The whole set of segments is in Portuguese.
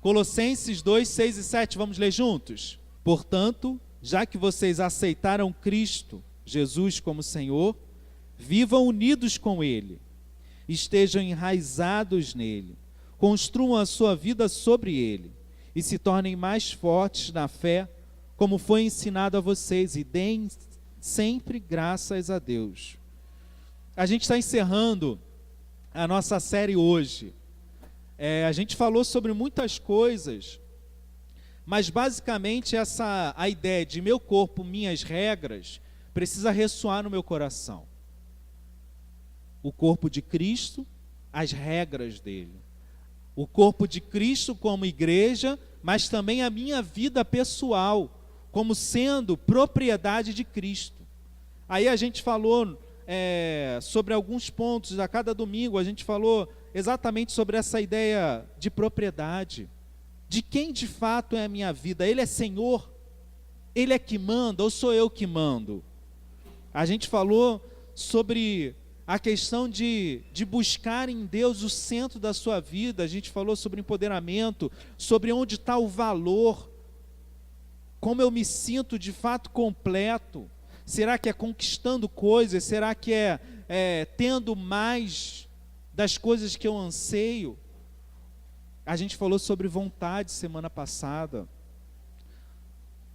Colossenses 2, 6 e 7, vamos ler juntos? Portanto, já que vocês aceitaram Cristo, Jesus como Senhor, vivam unidos com Ele, estejam enraizados nele, construam a sua vida sobre Ele e se tornem mais fortes na fé, como foi ensinado a vocês, e deem sempre graças a Deus. A gente está encerrando a nossa série hoje. A gente falou sobre muitas coisas, mas basicamente a ideia de meu corpo, minhas regras, precisa ressoar no meu coração. O corpo de Cristo, as regras dele. O corpo de Cristo como igreja, mas também a minha vida pessoal, como sendo propriedade de Cristo. Aí a gente falou sobre alguns pontos, a cada domingo a gente falou exatamente sobre essa ideia de propriedade, de quem de fato é a minha vida. Ele é Senhor? Ele é que manda ou sou eu que mando? A gente falou sobre a questão de buscar em Deus o centro da sua vida. A gente falou sobre empoderamento, sobre onde está o valor, como eu me sinto de fato completo. Será que é conquistando coisas? Será que é tendo mais das coisas que eu anseio? A gente falou sobre vontade semana passada.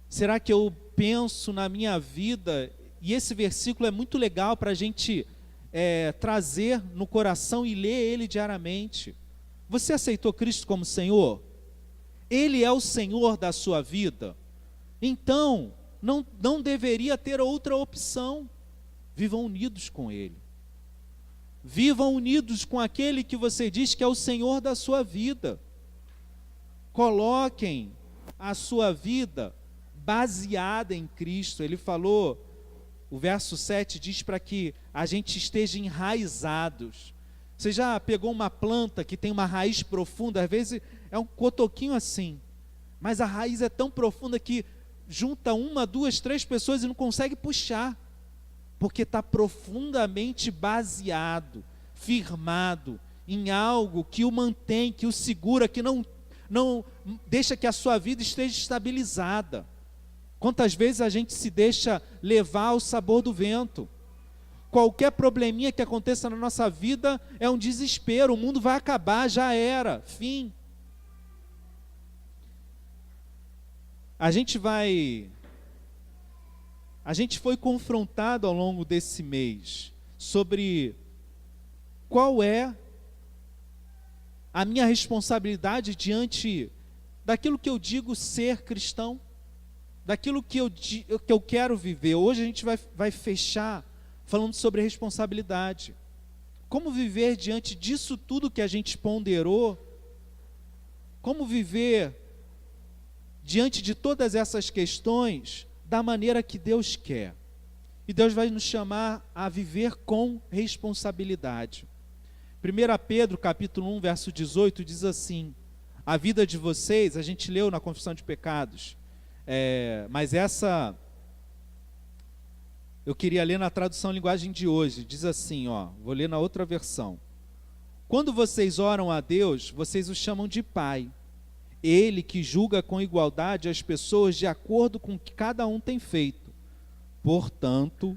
Será que eu penso na minha vida? E esse versículo é muito legal para a gente trazer no coração e ler ele diariamente. Você aceitou Cristo como Senhor? Ele é o Senhor da sua vida? Então, não deveria ter outra opção. Vivam unidos com Ele. Vivam unidos com aquele que você diz que é o Senhor da sua vida. Coloquem a sua vida baseada em Cristo. Ele falou, o verso 7 diz para que a gente esteja enraizados. Você já pegou uma planta que tem uma raiz profunda? Às vezes é um cotoquinho assim, mas a raiz é tão profunda que junta uma, duas, três pessoas e não consegue puxar, porque está profundamente baseado, firmado em algo que o mantém, que o segura, que não deixa que a sua vida esteja estabilizada. Quantas vezes a gente se deixa levar ao sabor do vento? Qualquer probleminha que aconteça na nossa vida é um desespero, o mundo vai acabar, já era, fim. A gente foi confrontado ao longo desse mês sobre qual é a minha responsabilidade diante daquilo que eu digo ser cristão, daquilo que eu quero viver. Hoje a gente vai fechar falando sobre responsabilidade. Como viver diante disso tudo que a gente ponderou? Como viver diante de todas essas questões da maneira que Deus quer? E Deus vai nos chamar a viver com responsabilidade. 1 Pedro capítulo 1, verso 18 diz assim: a vida de vocês, a gente leu na confissão de pecados, mas essa eu queria ler na tradução linguagem de hoje. Diz assim, vou ler na outra versão: quando vocês oram a Deus, vocês o chamam de Pai. Ele que julga com igualdade as pessoas de acordo com o que cada um tem feito. Portanto,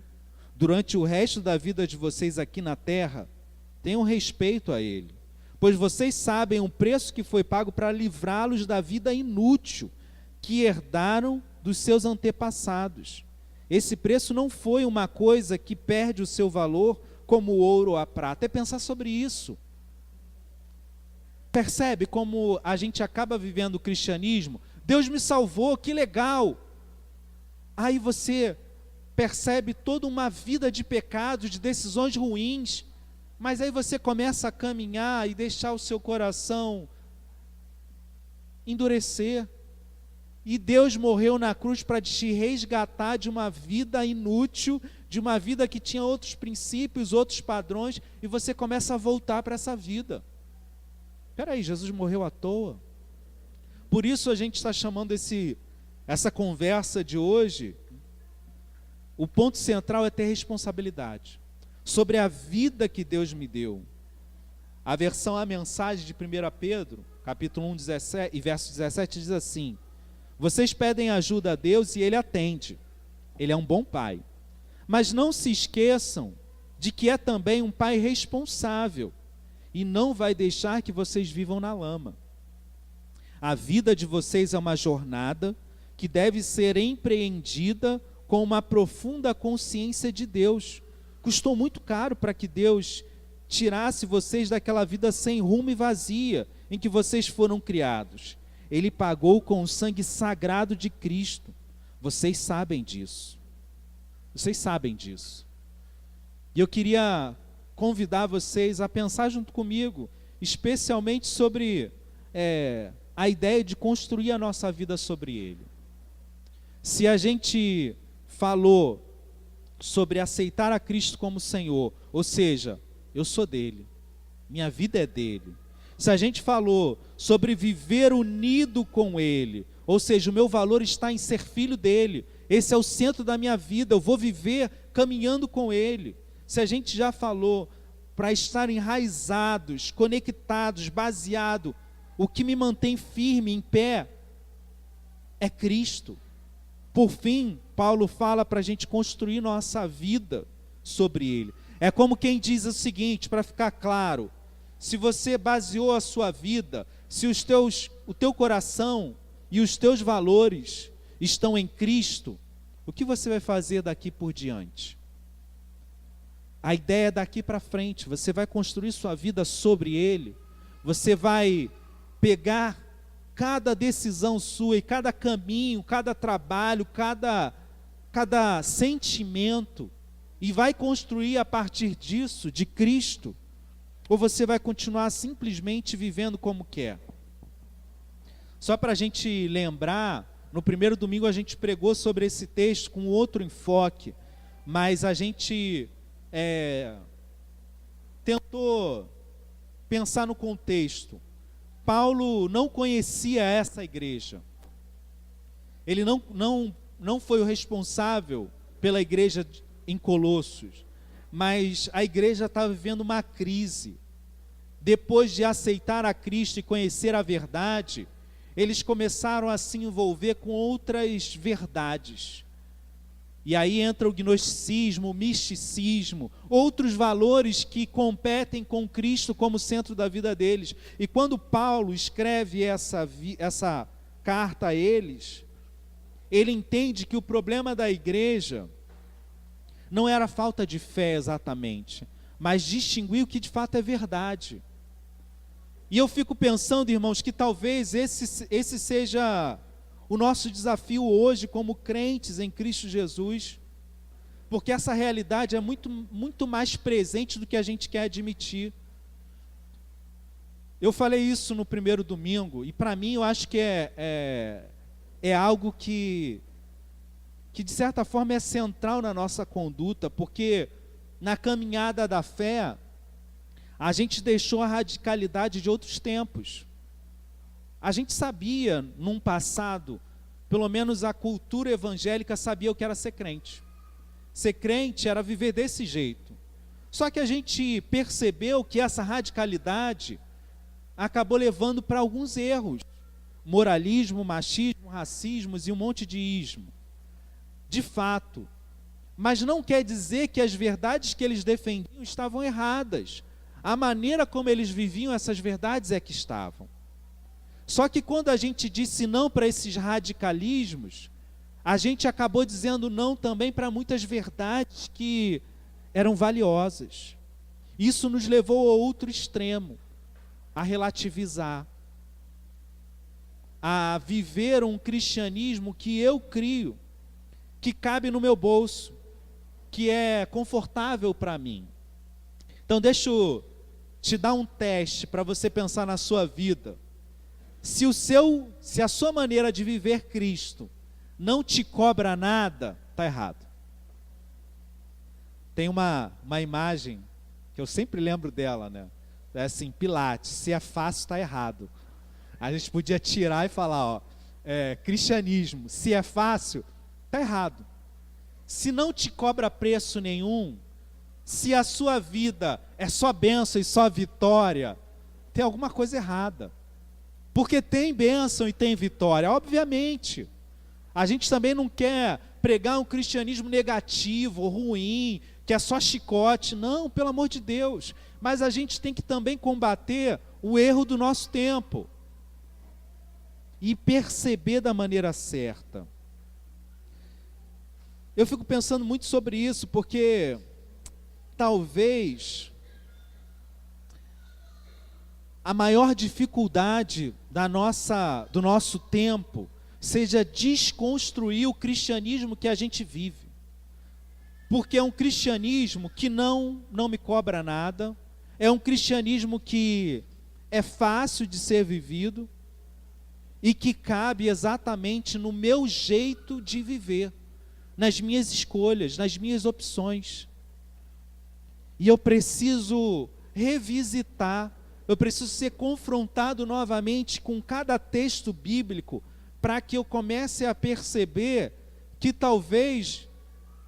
durante o resto da vida de vocês aqui na terra, tenham respeito a Ele, pois vocês sabem o preço que foi pago para livrá-los da vida inútil que herdaram dos seus antepassados. Esse preço não foi uma coisa que perde o seu valor como o ouro ou a prata. É pensar sobre isso. Percebe como a gente acaba vivendo o cristianismo? Deus me salvou, que legal! Aí você percebe toda uma vida de pecados, de decisões ruins, mas aí você começa a caminhar e deixar o seu coração endurecer. E Deus morreu na cruz para te resgatar de uma vida inútil, de uma vida que tinha outros princípios, outros padrões, e você começa a voltar para essa vida. Espera aí, Jesus morreu à toa? Por isso a gente está chamando essa conversa de hoje, o ponto central é ter responsabilidade sobre a vida que Deus me deu. A versão A Mensagem de 1 Pedro, capítulo 1, 17, e verso 17, diz assim: vocês pedem ajuda a Deus e Ele atende. Ele é um bom pai. Mas não se esqueçam de que é também um pai responsável e não vai deixar que vocês vivam na lama. A vida de vocês é uma jornada que deve ser empreendida com uma profunda consciência de Deus. Custou muito caro para que Deus tirasse vocês daquela vida sem rumo e vazia em que vocês foram criados. Ele pagou com o sangue sagrado de Cristo. Vocês sabem disso. Vocês sabem disso. E eu queria convidar vocês a pensar junto comigo, especialmente sobre a ideia de construir a nossa vida sobre Ele. Se a gente falou sobre aceitar a Cristo como Senhor, ou seja, eu sou dele, minha vida é dele. Se a gente falou sobre viver unido com Ele, ou seja, o meu valor está em ser filho dele, esse é o centro da minha vida, eu vou viver caminhando com Ele. Se a gente já falou para estar enraizados, conectados, baseado, o que me mantém firme, em pé, é Cristo. Por fim, Paulo fala para a gente construir nossa vida sobre Ele. É como quem diz o seguinte, para ficar claro: se você baseou a sua vida, se o teu coração e os teus valores estão em Cristo, o que você vai fazer daqui por diante? A ideia é daqui para frente, você vai construir sua vida sobre Ele, você vai pegar cada decisão sua e cada caminho, cada trabalho, cada sentimento, e vai construir a partir disso, de Cristo, ou você vai continuar simplesmente vivendo como quer? Só para a gente lembrar, no primeiro domingo a gente pregou sobre esse texto com outro enfoque, mas a gente tentou pensar no contexto. Paulo não conhecia essa igreja. Ele não foi o responsável pela igreja em Colossos, mas a igreja estava vivendo uma crise. Depois de aceitar a Cristo e conhecer a verdade, eles começaram a se envolver com outras verdades. E aí entra o gnosticismo, o misticismo, outros valores que competem com Cristo como centro da vida deles. E quando Paulo escreve essa carta a eles, ele entende que o problema da igreja não era falta de fé exatamente, mas distinguir o que de fato é verdade. E eu fico pensando, irmãos, que talvez esse seja o nosso desafio hoje como crentes em Cristo Jesus, porque essa realidade é muito mais presente do que a gente quer admitir. Eu falei isso no primeiro domingo, e para mim eu acho que é algo que de certa forma é central na nossa conduta, porque na caminhada da fé, a gente deixou a radicalidade de outros tempos. A gente sabia, num passado, pelo menos a cultura evangélica sabia o que era ser crente. Ser crente era viver desse jeito. Só que a gente percebeu que essa radicalidade acabou levando para alguns erros. Moralismo, machismo, racismos e um monte de ismo. De fato. Mas não quer dizer que as verdades que eles defendiam estavam erradas. A maneira como eles viviam essas verdades é que estavam. Só que quando a gente disse não para esses radicalismos, a gente acabou dizendo não também para muitas verdades que eram valiosas. Isso nos levou a outro extremo, a relativizar, a viver um cristianismo que eu crio, que cabe no meu bolso, que é confortável para mim. Então deixa eu te dar um teste para você pensar na sua vida. Se a sua maneira de viver Cristo não te cobra nada, está errado. Tem uma imagem que eu sempre lembro dela, né? É assim, Pilates, se é fácil, está errado. A gente podia tirar e falar, cristianismo, se é fácil, está errado. Se não te cobra preço nenhum, se a sua vida é só bênção e só vitória, tem alguma coisa errada. Porque tem bênção e tem vitória, obviamente. A gente também não quer pregar um cristianismo negativo, ruim, que é só chicote. Não, pelo amor de Deus. Mas a gente tem que também combater o erro do nosso tempo. E perceber da maneira certa. Eu fico pensando muito sobre isso, porque talvez a maior dificuldade do nosso tempo seja desconstruir o cristianismo que a gente vive. Porque é um cristianismo que não me cobra nada, é um cristianismo que é fácil de ser vivido e que cabe exatamente no meu jeito de viver, nas minhas escolhas, nas minhas opções. E eu preciso revisitar, eu preciso ser confrontado novamente com cada texto bíblico para que eu comece a perceber que talvez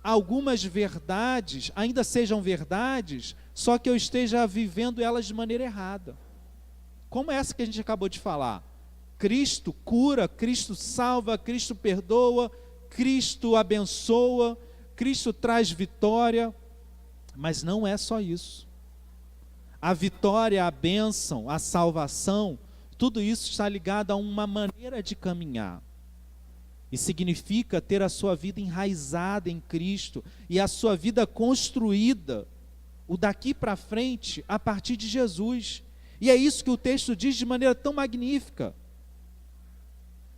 algumas verdades ainda sejam verdades, só que eu esteja vivendo elas de maneira errada. Como essa que a gente acabou de falar. Cristo cura, Cristo salva, Cristo perdoa, Cristo abençoa, Cristo traz vitória, mas não é só isso. A vitória, a bênção, a salvação, tudo isso está ligado a uma maneira de caminhar. E significa ter a sua vida enraizada em Cristo e a sua vida construída, o daqui para frente, a partir de Jesus. E é isso que o texto diz de maneira tão magnífica.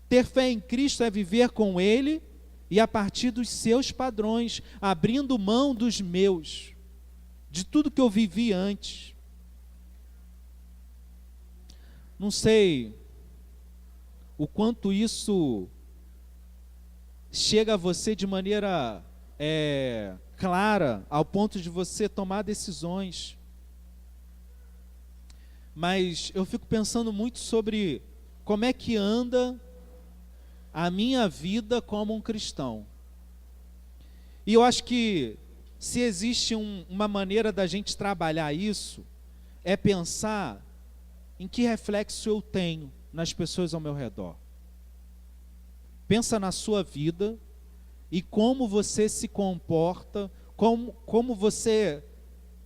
Ter fé em Cristo é viver com Ele e a partir dos seus padrões, abrindo mão dos meus, de tudo que eu vivi antes. Não sei o quanto isso chega a você de maneira clara, ao ponto de você tomar decisões. Mas eu fico pensando muito sobre como é que anda a minha vida como um cristão. E eu acho que se existe uma maneira da gente trabalhar isso, é pensar em que reflexo eu tenho nas pessoas ao meu redor. Pensa na sua vida e como você se comporta, como você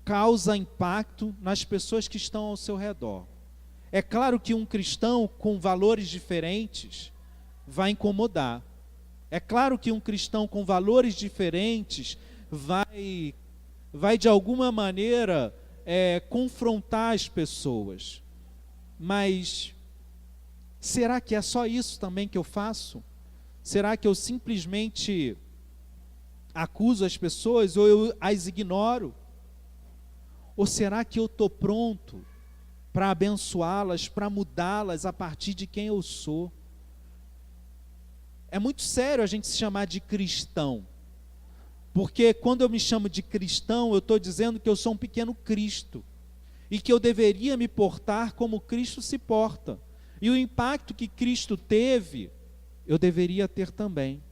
causa impacto nas pessoas que estão ao seu redor. É claro que um cristão com valores diferentes vai incomodar. É claro que um cristão com valores diferentes vai de alguma maneira confrontar as pessoas. Mas será que é só isso também que eu faço? Será que eu simplesmente acuso as pessoas ou eu as ignoro? Ou será que eu estou pronto para abençoá-las, para mudá-las a partir de quem eu sou? É muito sério a gente se chamar de cristão, porque quando eu me chamo de cristão, eu estou dizendo que eu sou um pequeno Cristo, e que eu deveria me portar como Cristo se porta, e o impacto que Cristo teve, eu deveria ter também.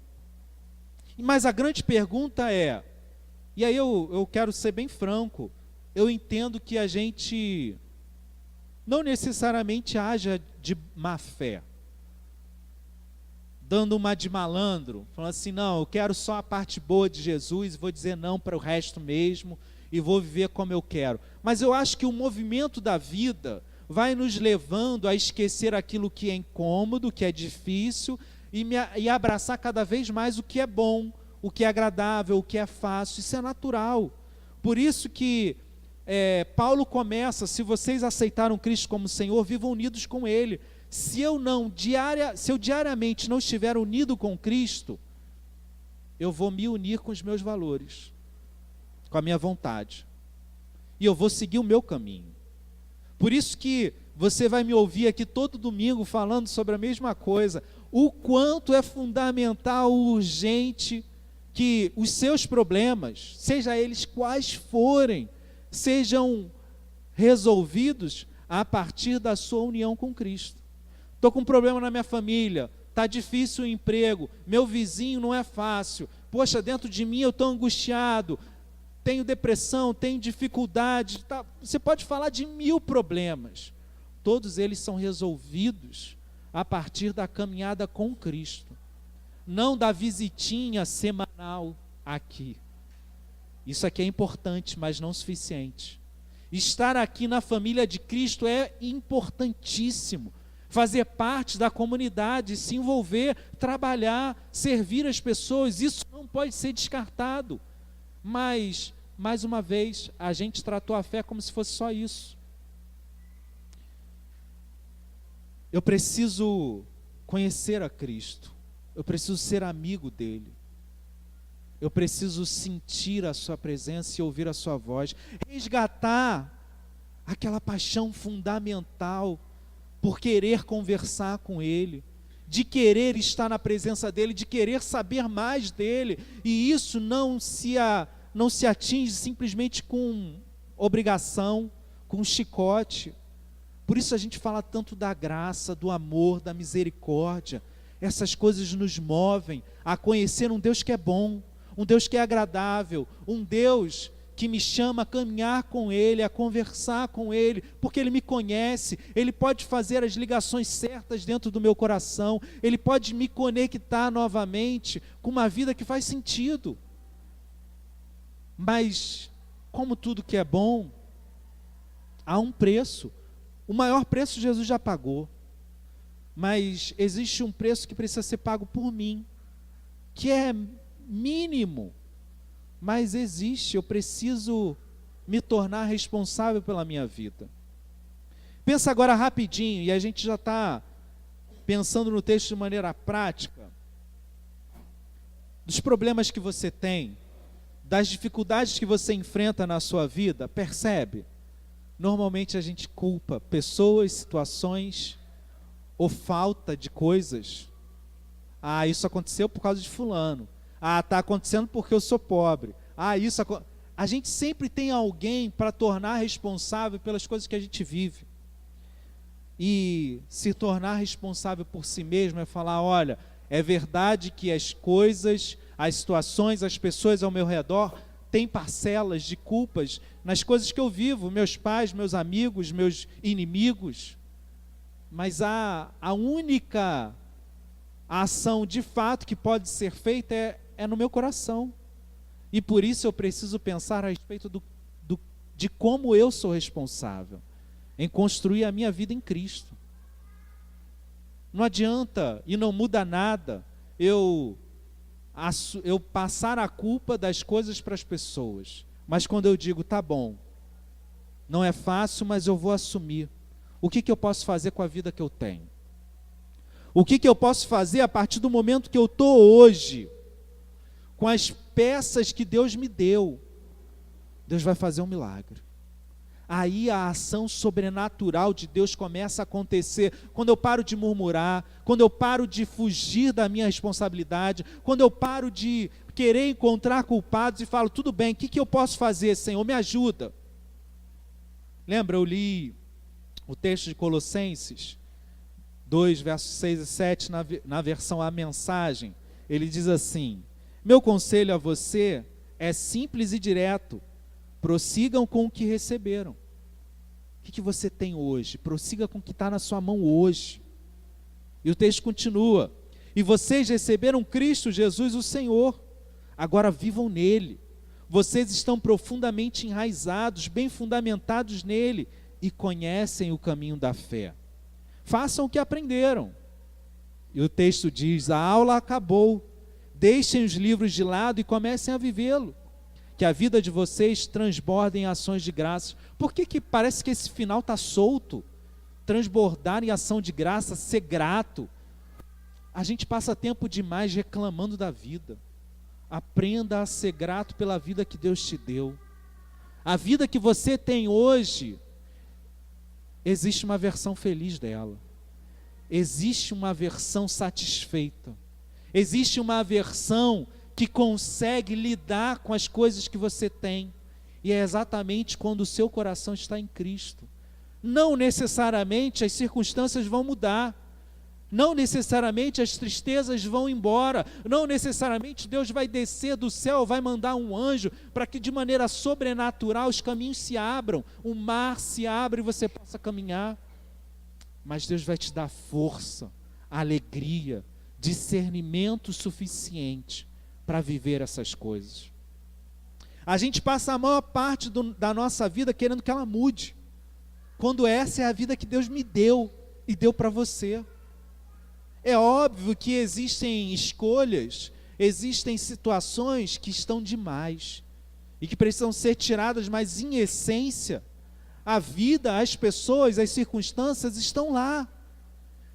Mas a grande pergunta é, e aí eu quero ser bem franco, eu entendo que a gente não necessariamente haja de má fé, dando uma de malandro, falando assim, não, eu quero só a parte boa de Jesus, vou dizer não para o resto mesmo, e vou viver como eu quero. Mas eu acho que o movimento da vida vai nos levando a esquecer aquilo que é incômodo, que é difícil, e abraçar cada vez mais o que é bom, o que é agradável, o que é fácil. Isso é natural. Por isso que Paulo começa, se vocês aceitaram Cristo como Senhor, vivam unidos com Ele. Se eu diariamente não estiver unido com Cristo, eu vou me unir com os meus valores, com a minha vontade, e eu vou seguir o meu caminho. Por isso que você vai me ouvir aqui todo domingo falando sobre a mesma coisa, o quanto é fundamental, urgente, que os seus problemas, seja eles quais forem, sejam resolvidos a partir da sua união com Cristo. Estou com um problema na minha família, está difícil o emprego, meu vizinho não é fácil, poxa, dentro de mim eu estou angustiado, tenho depressão, tenho dificuldade, você pode falar de 1000 problemas. todos eles são resolvidos a partir da caminhada com Cristo, não da visitinha semanal aqui. Isso aqui é importante, mas não suficiente. Estar aqui na família de Cristo é importantíssimo. Fazer parte da comunidade, se envolver, trabalhar, servir as pessoas, isso não pode ser descartado. Mas, mais uma vez, a gente tratou a fé como se fosse só isso. Eu preciso conhecer a Cristo. Eu preciso ser amigo dele. Eu preciso sentir a sua presença e ouvir a sua voz. Resgatar aquela paixão fundamental por querer conversar com ele, de querer estar na presença dele, de querer saber mais dele. E isso não se atinge simplesmente com obrigação, com chicote. Por isso a gente fala tanto da graça, do amor, da misericórdia. Essas coisas nos movem a conhecer um Deus que é bom, um Deus que é agradável, um Deus que me chama a caminhar com Ele, a conversar com Ele, porque Ele me conhece, Ele pode fazer as ligações certas dentro do meu coração, Ele pode me conectar novamente com uma vida que faz sentido. Mas, como tudo que é bom, há um preço. O maior preço Jesus já pagou, mas existe um preço que precisa ser pago por mim, que é mínimo, mas existe. Eu preciso me tornar responsável pela minha vida. Pensa agora rapidinho, e a gente já está pensando no texto de maneira prática, dos problemas que você tem, das dificuldades que você enfrenta na sua vida. Percebe? Normalmente a gente culpa pessoas, situações ou falta de coisas. Ah, isso aconteceu por causa de fulano. Ah, está acontecendo porque eu sou pobre. Ah, a gente sempre tem alguém para tornar responsável pelas coisas que a gente vive. E se tornar responsável por si mesmo é falar, olha, é verdade que as coisas, as situações, as pessoas ao meu redor têm parcelas de culpas nas coisas que eu vivo, meus pais, meus amigos, meus inimigos, mas a única ação de fato que pode ser feita é no meu coração, e por isso eu preciso pensar a respeito de como eu sou responsável em construir a minha vida em Cristo. Não adianta e não muda nada eu passar a culpa das coisas para as pessoas, mas quando eu digo, tá bom, não é fácil, mas eu vou assumir. O que eu posso fazer com a vida que eu tenho? O que eu posso fazer a partir do momento que eu estou hoje, com as peças que Deus me deu? Deus vai fazer um milagre. Aí a ação sobrenatural de Deus começa a acontecer, quando eu paro de murmurar, quando eu paro de fugir da minha responsabilidade, quando eu paro de querer encontrar culpados e falo, tudo bem, o que eu posso fazer, Senhor? Me ajuda. Lembra, eu li o texto de Colossenses 2, versos 6 e 7, na versão A Mensagem. Ele diz assim: meu conselho a você é simples e direto, prossigam com o que receberam. O que você tem hoje? Prossiga com o que está na sua mão hoje. E o texto continua: e vocês receberam Cristo Jesus o Senhor, agora vivam nele. Vocês estão profundamente enraizados, bem fundamentados nele, e conhecem o caminho da fé. Façam o que aprenderam. E o texto diz, a aula acabou, deixem os livros de lado e comecem a vivê-lo. Que a vida de vocês transborde em ações de graça. Por que parece que esse final está solto? Transbordar em ação de graça, ser grato. A gente passa tempo demais reclamando da vida. Aprenda a ser grato pela vida que Deus te deu. A vida que você tem hoje, existe uma versão feliz dela. Existe uma versão satisfeita. Existe uma versão que consegue lidar com as coisas que você tem. E é exatamente quando o seu coração está em Cristo. Não necessariamente as circunstâncias vão mudar. Não necessariamente as tristezas vão embora. Não necessariamente Deus vai descer do céu, vai mandar um anjo para que de maneira sobrenatural os caminhos se abram, o mar se abra e você possa caminhar. mas Deus vai te dar força, alegria, discernimento suficiente para viver essas coisas. A gente passa a maior parte da nossa vida querendo que ela mude, quando essa é a vida que Deus me deu e deu para você. É óbvio que existem escolhas, existem situações que estão demais e que precisam ser tiradas, mas em essência, a vida, as pessoas, as circunstâncias estão lá.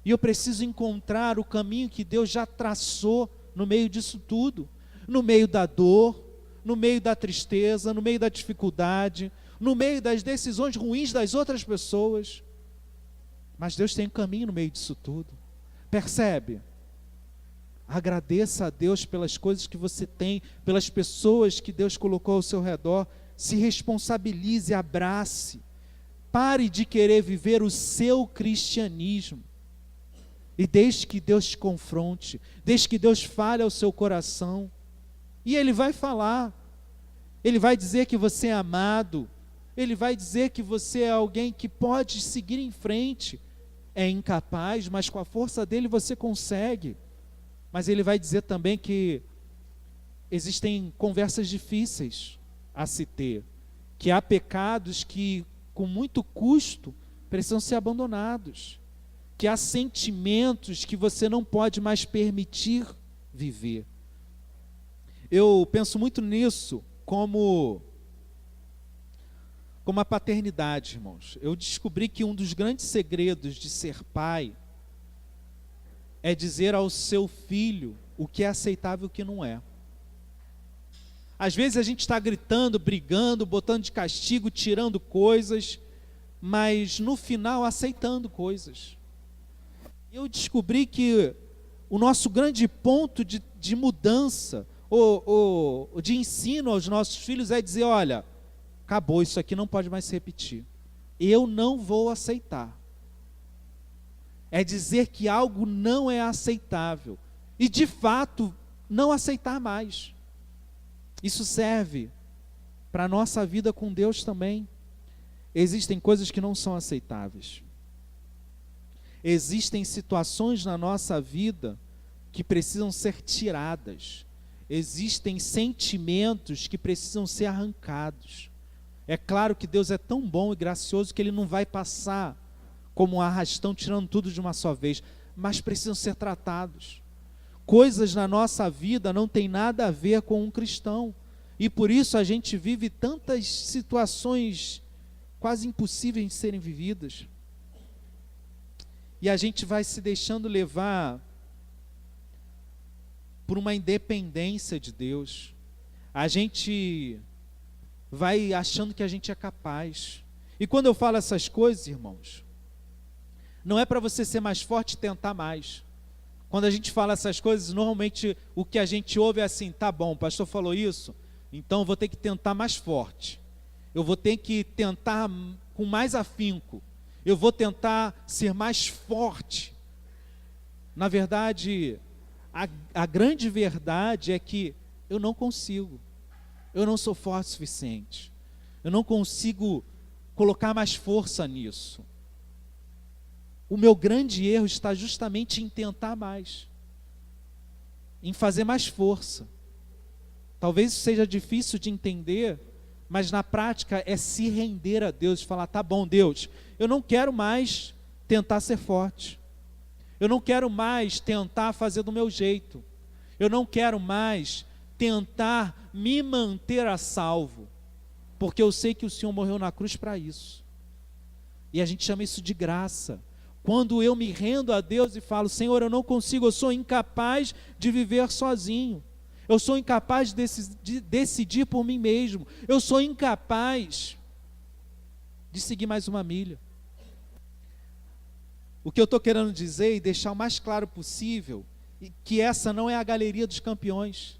E eu preciso encontrar o caminho que Deus já traçou no meio disso tudo, no meio da dor, no meio da tristeza, no meio da dificuldade, no meio das decisões ruins das outras pessoas. Mas Deus tem um caminho no meio disso tudo. Percebe? Agradeça a Deus pelas coisas que você tem, pelas pessoas que Deus colocou ao seu redor. Se responsabilize, abrace. Pare de querer viver o seu cristianismo. E deixe que Deus te confronte, deixe que Deus fale ao seu coração. E Ele vai falar. Ele vai dizer que você é amado. Ele vai dizer que você é alguém que pode seguir em frente. É incapaz, mas com a força dele você consegue. Mas Ele vai dizer também que existem conversas difíceis a se ter, que há pecados que com muito custo precisam ser abandonados, que há sentimentos que você não pode mais permitir viver. Eu penso muito nisso como a paternidade, irmãos. Eu descobri que um dos grandes segredos de ser pai é dizer ao seu filho o que é aceitável e o que não é. Às vezes a gente está gritando, brigando, botando de castigo, tirando coisas, mas no final aceitando coisas. Eu descobri que o nosso grande ponto de mudança, ou de ensino aos nossos filhos é dizer, olha, acabou, isso aqui não pode mais se repetir. Eu não vou aceitar. É dizer que algo não é aceitável. E de fato, não aceitar mais. Isso serve para a nossa vida com Deus também. Existem coisas que não são aceitáveis. Existem situações na nossa vida que precisam ser tiradas. Existem sentimentos que precisam ser arrancados. É claro que Deus é tão bom e gracioso que Ele não vai passar como um arrastão, tirando tudo de uma só vez, mas precisam ser tratados. Coisas na nossa vida não tem nada a ver com um cristão, e por isso a gente vive tantas situações quase impossíveis de serem vividas, e a gente vai se deixando levar por uma independência de Deus. A gente vai achando que a gente é capaz. E quando eu falo essas coisas, irmãos, não é para você ser mais forte e tentar mais. Quando a gente fala essas coisas, normalmente o que a gente ouve é assim, tá bom, o pastor falou isso, então eu vou ter que tentar mais forte. Eu vou ter que tentar com mais afinco. Eu vou tentar ser mais forte. Na verdade, a grande verdade é que eu não consigo. Eu não sou forte o suficiente. Eu não consigo colocar mais força nisso. O meu grande erro está justamente em tentar mais, em fazer mais força. Talvez isso seja difícil de entender, mas na prática é se render a Deus e falar, tá bom, Deus, eu não quero mais tentar ser forte. Eu não quero mais tentar fazer do meu jeito. Eu não quero mais tentar me manter a salvo, porque eu sei que o Senhor morreu na cruz para isso. E a gente chama isso de graça. Quando eu me rendo a Deus e falo, Senhor, eu não consigo, eu sou incapaz de viver sozinho. Eu sou incapaz de decidir por mim mesmo. Eu sou incapaz de seguir mais uma milha. O que eu estou querendo dizer e deixar o mais claro possível, que essa não é a galeria dos campeões.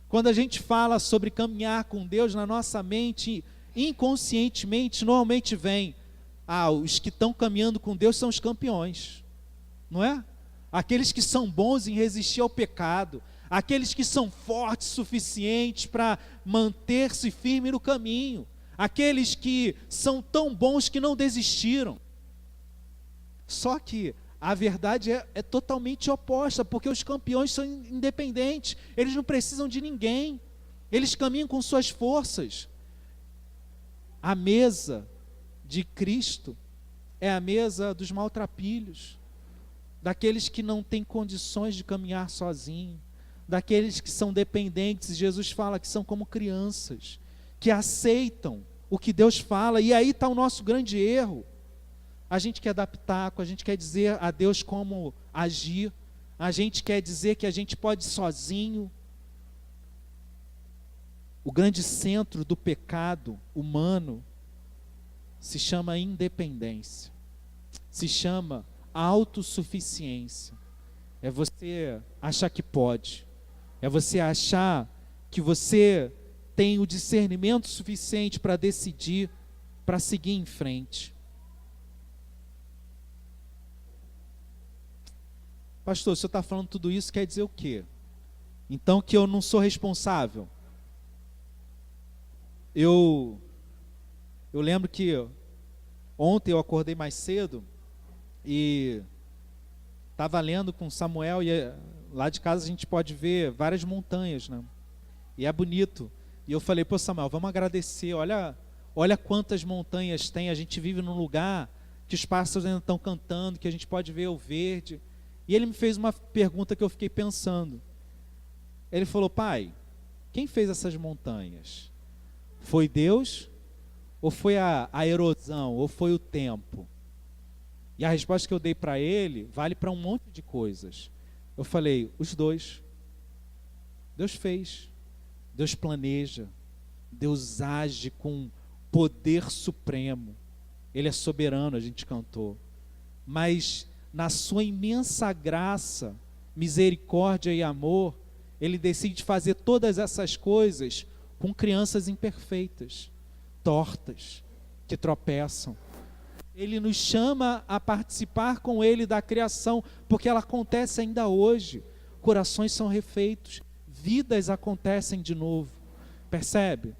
Quando a gente fala sobre caminhar com Deus, na nossa mente, inconscientemente, normalmente vem, os que estão caminhando com Deus são os campeões, não é? Aqueles que são bons em resistir ao pecado, aqueles que são fortes o suficiente para manter-se firme no caminho, aqueles que são tão bons que não desistiram. Só que a verdade é totalmente oposta, porque os campeões são independentes, eles não precisam de ninguém, eles caminham com suas forças. A mesa de Cristo é a mesa dos maltrapilhos, daqueles que não têm condições de caminhar sozinho, daqueles que são dependentes, e Jesus fala que são como crianças, que aceitam o que Deus fala, e aí está o nosso grande erro. A gente quer dar pitaco, a gente quer dizer a Deus como agir, a gente quer dizer que a gente pode ir sozinho. O grande centro do pecado humano se chama independência, se chama autossuficiência. É você achar que pode, é você achar que você tem o discernimento suficiente para decidir, para seguir em frente. Pastor, o senhor está falando tudo isso, quer dizer o quê? Então que eu não sou responsável? Eu lembro que ontem eu acordei mais cedo e estava lendo com Samuel, e lá de casa a gente pode ver várias montanhas, né? E é bonito. E eu falei, pô Samuel, vamos agradecer, olha quantas montanhas tem, a gente vive num lugar que os pássaros ainda estão cantando, que a gente pode ver o verde. E ele me fez uma pergunta que eu fiquei pensando. Ele falou, pai, quem fez essas montanhas? Foi Deus? Ou foi a erosão? Ou foi o tempo? E a resposta que eu dei para ele vale para um monte de coisas. Eu falei, os dois. Deus fez. Deus planeja. Deus age com poder supremo. Ele é soberano, a gente cantou. Mas na sua imensa graça, misericórdia e amor, Ele decide fazer todas essas coisas com crianças imperfeitas, tortas, que tropeçam. Ele nos chama a participar com Ele da criação, porque ela acontece ainda hoje. Corações são refeitos, vidas acontecem de novo. Percebe?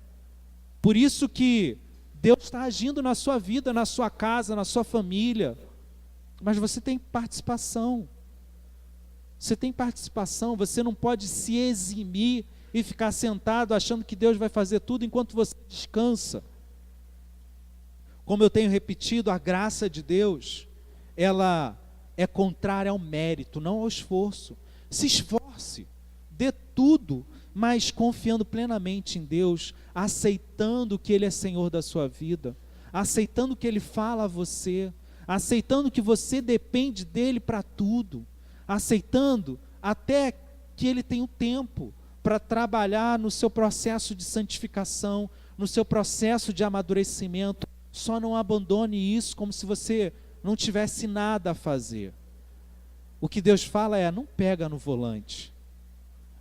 Por isso que Deus está agindo na sua vida, na sua casa, na sua família. Mas você tem participação. Você tem participação, você não pode se eximir e ficar sentado achando que Deus vai fazer tudo enquanto você descansa. Como eu tenho repetido, a graça de Deus, ela é contrária ao mérito, não ao esforço. Se esforce, dê tudo, mas confiando plenamente em Deus, aceitando que Ele é Senhor da sua vida, aceitando que Ele fala a você, aceitando que você depende dEle para tudo, aceitando até que Ele tem o tempo para trabalhar no seu processo de santificação, no seu processo de amadurecimento. Só não abandone isso como se você não tivesse nada a fazer. O que Deus fala é, não pega no volante.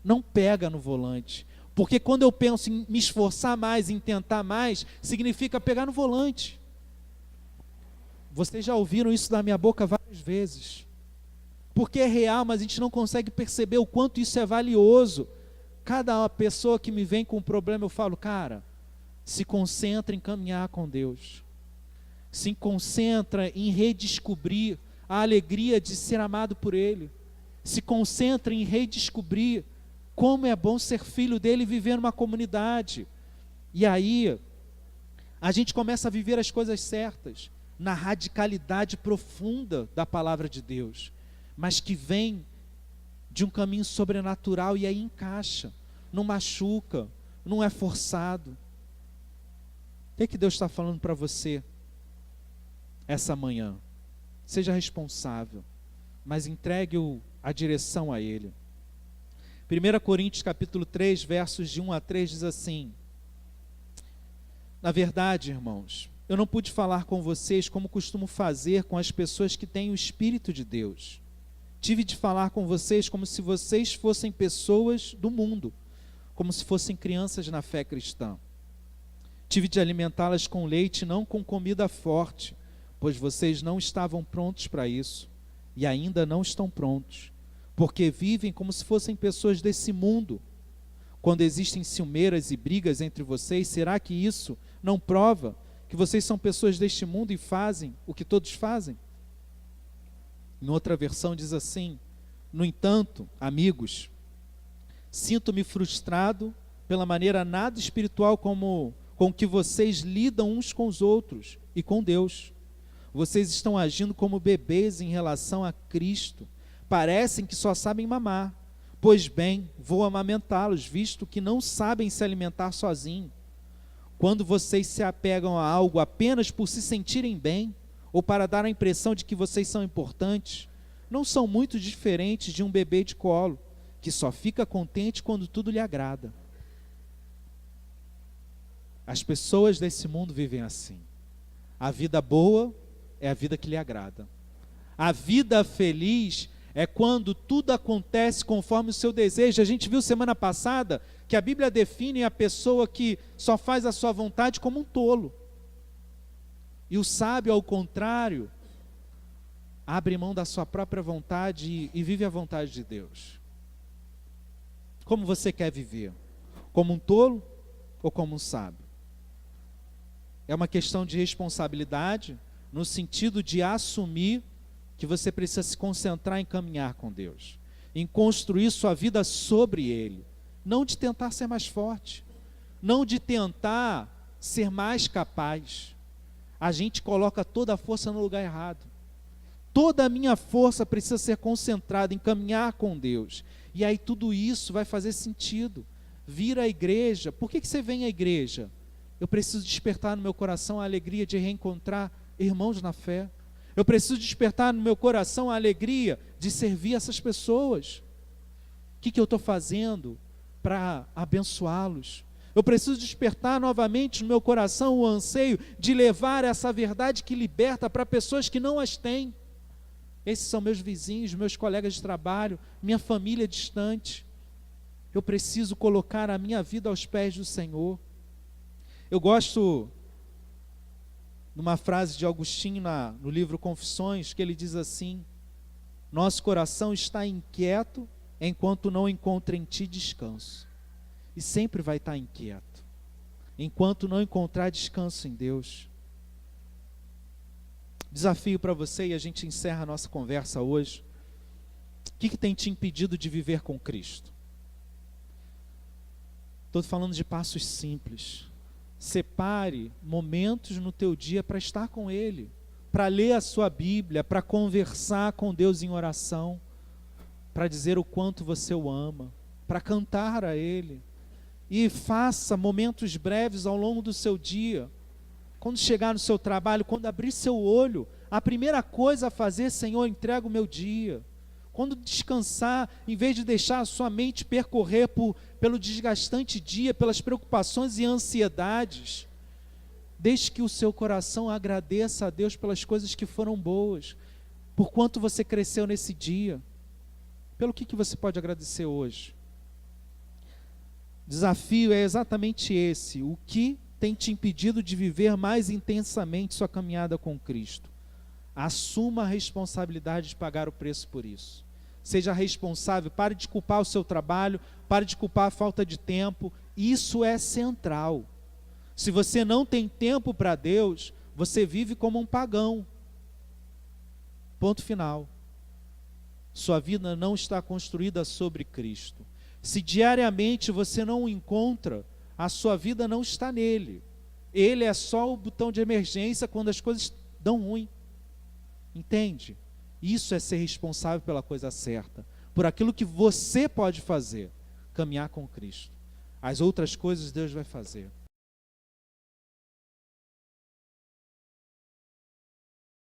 Não pega no volante. Porque quando eu penso em me esforçar mais, em tentar mais, significa pegar no volante. Vocês já ouviram isso da minha boca várias vezes. Porque é real, mas a gente não consegue perceber o quanto isso é valioso. Cada pessoa que me vem com um problema, eu falo, cara, se concentra em caminhar com Deus. Se concentra em redescobrir a alegria de ser amado por Ele. Se concentra em redescobrir como é bom ser filho dEle e viver numa comunidade. E aí, a gente começa a viver as coisas certas, na radicalidade profunda da palavra de Deus, mas que vem de um caminho sobrenatural e aí encaixa, não machuca, não é forçado. O que Deus está falando para você essa manhã? Seja responsável, mas entregue a direção a Ele. 1 Coríntios capítulo 3, versos de 1 a 3 diz assim: na verdade, irmãos, eu não pude falar com vocês como costumo fazer com as pessoas que têm o Espírito de Deus. Tive de falar com vocês como se vocês fossem pessoas do mundo, como se fossem crianças na fé cristã. Tive de alimentá-las com leite, não com comida forte, pois vocês não estavam prontos para isso, e ainda não estão prontos, porque vivem como se fossem pessoas desse mundo. Quando existem ciumeiras e brigas entre vocês, será que isso não prova que vocês são pessoas deste mundo e fazem o que todos fazem? Em outra versão diz assim: no entanto, amigos, sinto-me frustrado pela maneira nada espiritual com que vocês lidam uns com os outros e com Deus. Vocês estão agindo como bebês em relação a Cristo. Parecem que só sabem mamar. Pois bem, vou amamentá-los, visto que não sabem se alimentar sozinhos. Quando vocês se apegam a algo apenas por se sentirem bem, ou para dar a impressão de que vocês são importantes, não são muito diferentes de um bebê de colo, que só fica contente quando tudo lhe agrada. As pessoas desse mundo vivem assim. A vida boa é a vida que lhe agrada. A vida feliz é quando tudo acontece conforme o seu desejo. A gente viu semana passada que a Bíblia define a pessoa que só faz a sua vontade como um tolo. E o sábio, ao contrário, abre mão da sua própria vontade e vive a vontade de Deus. Como você quer viver? Como um tolo ou como um sábio? É uma questão de responsabilidade, no sentido de assumir que você precisa se concentrar em caminhar com Deus, em construir sua vida sobre Ele, não de tentar ser mais forte, não de tentar ser mais capaz. A gente coloca toda a força no lugar errado. Toda a minha força precisa ser concentrada em caminhar com Deus. E aí tudo isso vai fazer sentido. Vir à igreja. Por que você vem à igreja? Eu preciso despertar no meu coração a alegria de reencontrar irmãos na fé. Eu preciso despertar no meu coração a alegria de servir essas pessoas. O que eu estou fazendo para abençoá-los? Eu preciso despertar novamente no meu coração o anseio de levar essa verdade que liberta para pessoas que não as têm. Esses são meus vizinhos, meus colegas de trabalho, minha família distante. Eu preciso colocar a minha vida aos pés do Senhor. Eu gosto de uma frase de Agostinho no livro Confissões, que ele diz assim: nosso coração está inquieto enquanto não encontra em ti descanso. E sempre vai estar inquieto enquanto não encontrar descanso em Deus. Desafio para você, e a gente encerra a nossa conversa hoje. O que tem te impedido de viver com Cristo? Estou falando de passos simples. Separe momentos no teu dia para estar com Ele, para ler a sua Bíblia, para conversar com Deus em oração, para dizer o quanto você o ama, para cantar a Ele. E faça momentos breves ao longo do seu dia. Quando chegar no seu trabalho, quando abrir seu olho, a primeira coisa a fazer: Senhor, entrega o meu dia. Quando descansar, em vez de deixar a sua mente percorrer pelo desgastante dia, pelas preocupações e ansiedades, deixe que o seu coração agradeça a Deus pelas coisas que foram boas, por quanto você cresceu nesse dia. Pelo que você pode agradecer hoje? O desafio é exatamente esse: o que tem te impedido de viver mais intensamente sua caminhada com Cristo? Assuma a responsabilidade de pagar o preço por isso. Seja responsável, pare de culpar o seu trabalho, pare de culpar a falta de tempo. Isso é central. Se você não tem tempo para Deus, você vive como um pagão. Ponto final. Sua vida não está construída sobre Cristo. Se diariamente você não o encontra, a sua vida não está nele. Ele é só o botão de emergência quando as coisas dão ruim. Entende? Isso é ser responsável pela coisa certa, por aquilo que você pode fazer, caminhar com Cristo. As outras coisas Deus vai fazer.